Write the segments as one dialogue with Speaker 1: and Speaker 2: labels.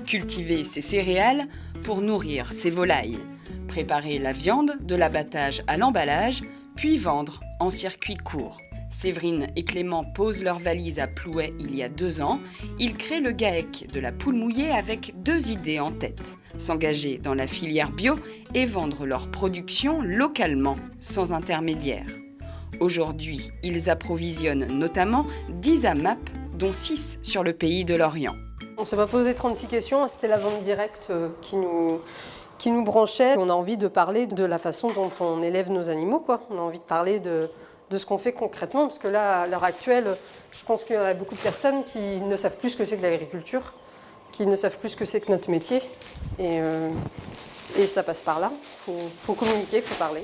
Speaker 1: cultiver ses céréales pour nourrir ses volailles, préparer la viande de l'abattage à l'emballage, puis vendre en circuit court. Séverine et Clément posent leurs valises à Plouay il y a 2 ans. Ils créent le GAEC de la poule mouillée avec 2 idées en tête. S'engager dans la filière bio et vendre leur production localement, sans intermédiaire. Aujourd'hui, ils approvisionnent notamment 10 AMAP, dont 6 sur le pays de l'Orient.
Speaker 2: On ne s'est pas posé 36 questions, c'était la vente directe qui nous branchait. On a envie de parler de la façon dont on élève nos animaux, quoi. On a envie de parler de ce qu'on fait concrètement, parce que là, à l'heure actuelle, je pense qu'il y a beaucoup de personnes qui ne savent plus ce que c'est que l'agriculture, qui ne savent plus ce que c'est que notre métier, et ça passe par là. Faut communiquer, faut parler.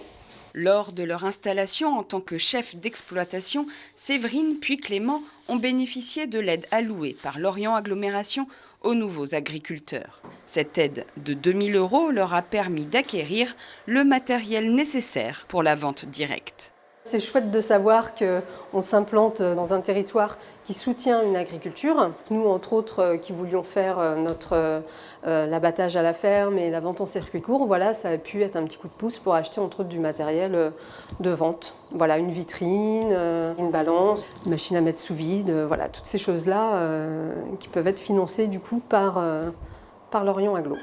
Speaker 1: Lors de leur installation en tant que chef d'exploitation, Séverine puis Clément ont bénéficié de l'aide allouée par Lorient Agglomération aux nouveaux agriculteurs. Cette aide de 2 000 € leur a permis d'acquérir le matériel nécessaire pour la vente directe.
Speaker 2: C'est chouette de savoir qu'on s'implante dans un territoire qui soutient une agriculture. Nous, entre autres, qui voulions faire l'abattage à la ferme et la vente en circuit court, voilà, ça a pu être un petit coup de pouce pour acheter entre autres du matériel de vente. Voilà, une vitrine, une balance, une machine à mettre sous vide, voilà, toutes ces choses-là qui peuvent être financées du coup par Lorient Agglo.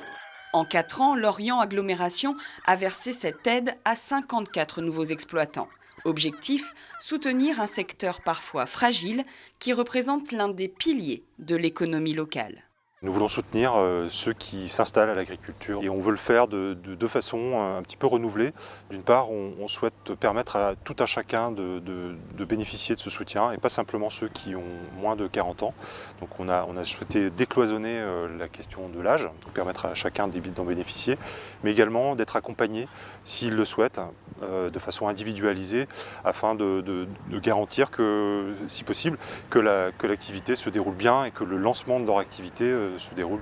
Speaker 1: En 4 ans, Lorient Agglomération a versé cette aide à 54 nouveaux exploitants. Objectif, soutenir un secteur parfois fragile qui représente l'un des piliers de l'économie locale.
Speaker 3: Nous voulons soutenir ceux qui s'installent à l'agriculture et on veut le faire de 2 façons un petit peu renouvelées. D'une part, on souhaite permettre à tout un chacun de bénéficier de ce soutien et pas simplement ceux qui ont moins de 40 ans. Donc on a souhaité décloisonner la question de l'âge, pour permettre à chacun d'en bénéficier, mais également d'être accompagné, s'il le souhaite, de façon individualisée, afin de garantir que, si possible, que l'activité se déroule bien et que le lancement de leur activité se déroule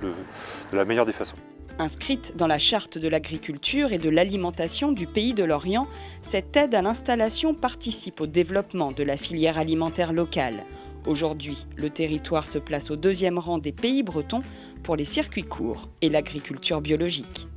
Speaker 3: de la meilleure des façons.
Speaker 1: Inscrite dans la charte de l'agriculture et de l'alimentation du pays de l'Orient, cette aide à l'installation participe au développement de la filière alimentaire locale. Aujourd'hui, le territoire se place au 2e rang des pays bretons pour les circuits courts et l'agriculture biologique.